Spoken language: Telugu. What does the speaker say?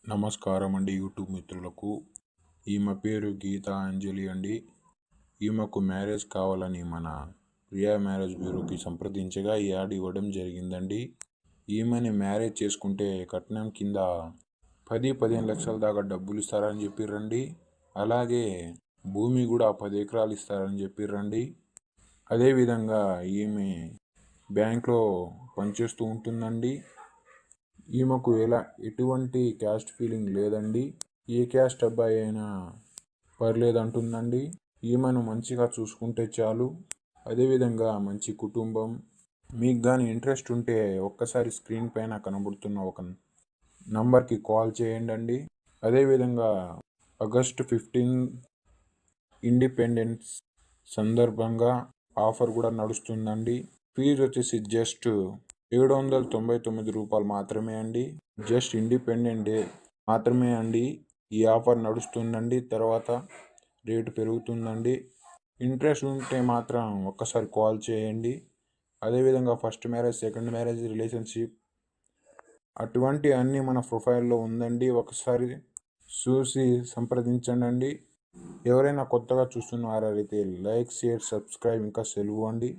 నమస్కారం అండి యూట్యూబ్ మిత్రులకు. ఈమె పేరు గీతా అంజలి అండి. ఈమెకు మ్యారేజ్ కావాలని మన ప్రియా మ్యారేజ్ బ్యూరోకి సంప్రదించగా ఈ యాడ్ ఇవ్వడం జరిగిందండి. ఈమెని మ్యారేజ్ చేసుకుంటే కట్నం కింద 10-15 లక్షల దాకా డబ్బులు ఇస్తారని చెప్పిర్రండి. అలాగే భూమి కూడా 10 ఎకరాలు ఇస్తారని చెప్పిర్రండి. అదేవిధంగా ఈమె బ్యాంక్లో పనిచేస్తూ ఉంటుందండి. ఈమెకు ఎటువంటి క్యాస్ట్ ఫీలింగ్ లేదండి. ఏ క్యాస్ట్ అబ్బాయి అయినా పర్లేదంటుందండి. ఈమెను మంచిగా చూసుకుంటే చాలు. అదేవిధంగా మంచి కుటుంబం. మీకు కానీ ఇంట్రెస్ట్ ఉంటే ఒక్కసారి స్క్రీన్ పైన కనబడుతున్న ఒక నంబర్కి కాల్ చేయండి. అదేవిధంగా ఆగస్టు 15 ఇండిపెండెన్స్ సందర్భంగా ఆఫర్ కూడా నడుస్తుందండి. ఫీజు వచ్చేసి జస్ట్ 799 రూపాయలు మాత్రమే అండి. జస్ట్ ఇండిపెండెంట్ డే మాత్రమే అండి ఈ ఆఫర్ నడుస్తుందండి. తర్వాత రేటు పెరుగుతుందండి. ఇంట్రెస్ట్ ఉంటే మాత్రం ఒక్కసారి కాల్ చేయండి. అదేవిధంగా first marriage, second marriage, relationship అటువంటి అన్నీ మన ప్రొఫైల్లో ఉందండి. ఒకసారి చూసి సంప్రదించండి. ఎవరైనా కొత్తగా చూస్తున్న వారైతే లైక్, షేర్, సబ్స్క్రైబ్ ఇంకా సెలవు అండి.